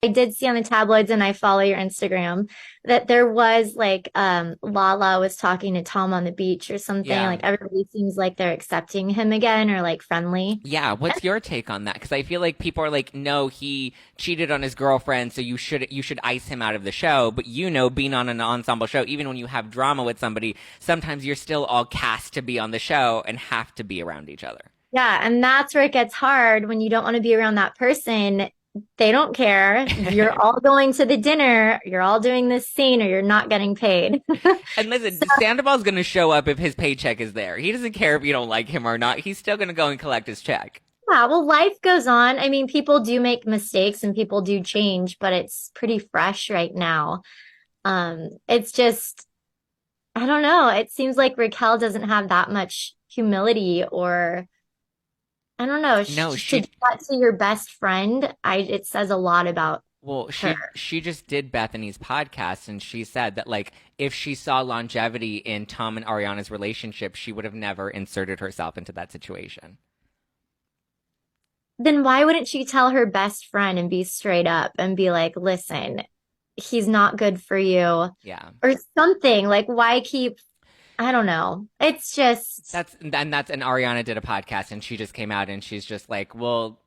I did see on the tabloids, and I follow your Instagram, that there was like Lala was talking to Tom on the beach or something. Yeah. Like everybody seems like they're accepting him again or like friendly. Yeah, what's your take on that? Because I feel like people are like, no, he cheated on his girlfriend, so you should ice him out of the show. But being on an ensemble show, even when you have drama with somebody, sometimes you're still all cast to be on the show and have to be around each other. Yeah, and that's where it gets hard when you don't want to be around that person. They don't care. You're all going to the dinner, you're all doing this scene, or you're not getting paid. And listen, Sandoval's going to show up if his paycheck is there. He doesn't care if you don't like him or not. He's still going to go and collect his check. Yeah, well, life goes on. I mean, people do make mistakes and people do change, but it's pretty fresh right now. It's just, I don't know. It seems like Raquel doesn't have that much humility, or I don't know, No, to do that to your best friend. It says a lot about well, her. she just did Bethany's podcast, and she said that like if she saw longevity in Tom and Ariana's relationship, she would have never inserted herself into that situation. Then why wouldn't she tell her best friend and be straight up and be like, listen, he's not good for you Yeah. or something? Like, why keep, I don't know. It's just, And Ariana did a podcast, and she just came out and she's just like, well,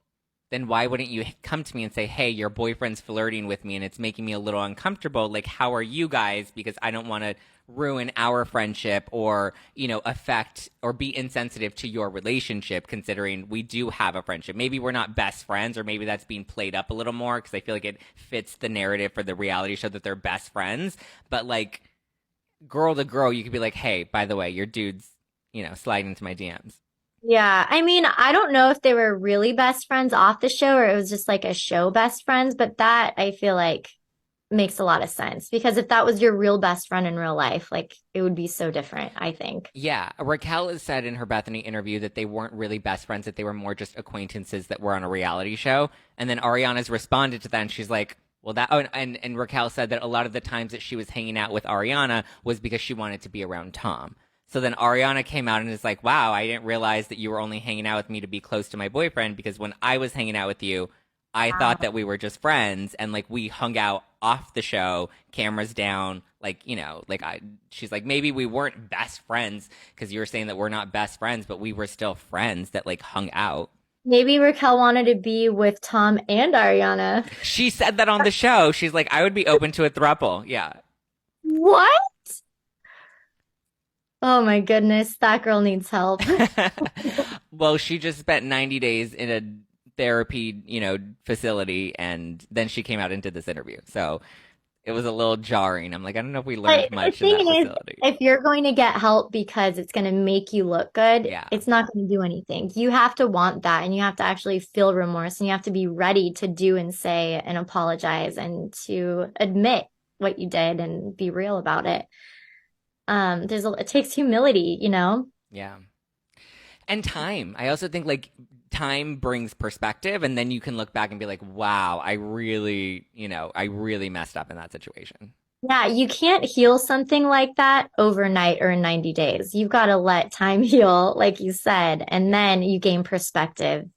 then why wouldn't you come to me and say, hey, your boyfriend's flirting with me and it's making me a little uncomfortable? Like, how are you guys? Because I don't want to ruin our friendship or, affect or be insensitive to your relationship, considering we do have a friendship. Maybe we're not best friends, or maybe that's being played up a little more because I feel like it fits the narrative for the reality show that they're best friends. But like, girl to girl, you could be like, hey, by the way, your dude's, sliding into my DMs. yeah. I mean, I don't know if they were really best friends off the show or it was just like a show best friends, but that I feel like makes a lot of sense because if that was your real best friend in real life, like it would be so different, I think. Yeah, Raquel has said in her Bethany interview that they weren't really best friends, that they were more just acquaintances that were on a reality show. And then Ariana's responded to that, and she's like, well, that, oh, and Raquel said that a lot of the times that she was hanging out with Ariana was because she wanted to be around Tom. So then Ariana came out and is like, wow, I didn't realize that you were only hanging out with me to be close to my boyfriend, because when I was hanging out with you, I thought Wow. that we were just friends and like we hung out off the show, cameras down, like, like she's like, maybe we weren't best friends because you were saying that we're not best friends, but we were still friends that like hung out. Maybe Raquel wanted to be with Tom and Ariana. She said that on the show. She's like, I would be open to a throuple. Yeah. What? Oh my goodness, that girl needs help. Well, she just spent 90 days in a therapy, facility, and then she came out and did this interview. So it was a little jarring. I'm like, I don't know if we learned But the much in thing that is, facility. if you're going to get help because it's going to make you look good, Yeah. it's not going to do anything. You have to want that and you have to actually feel remorse and you have to be ready to do and say and apologize and to admit what you did and be real about it. It takes humility, you know? Yeah. And time. I also think like time brings perspective, and then you can look back and be like, wow, I really messed up in that situation. Yeah, you can't heal something like that overnight or in 90 days. You've got to let time heal, like you said, and then you gain perspective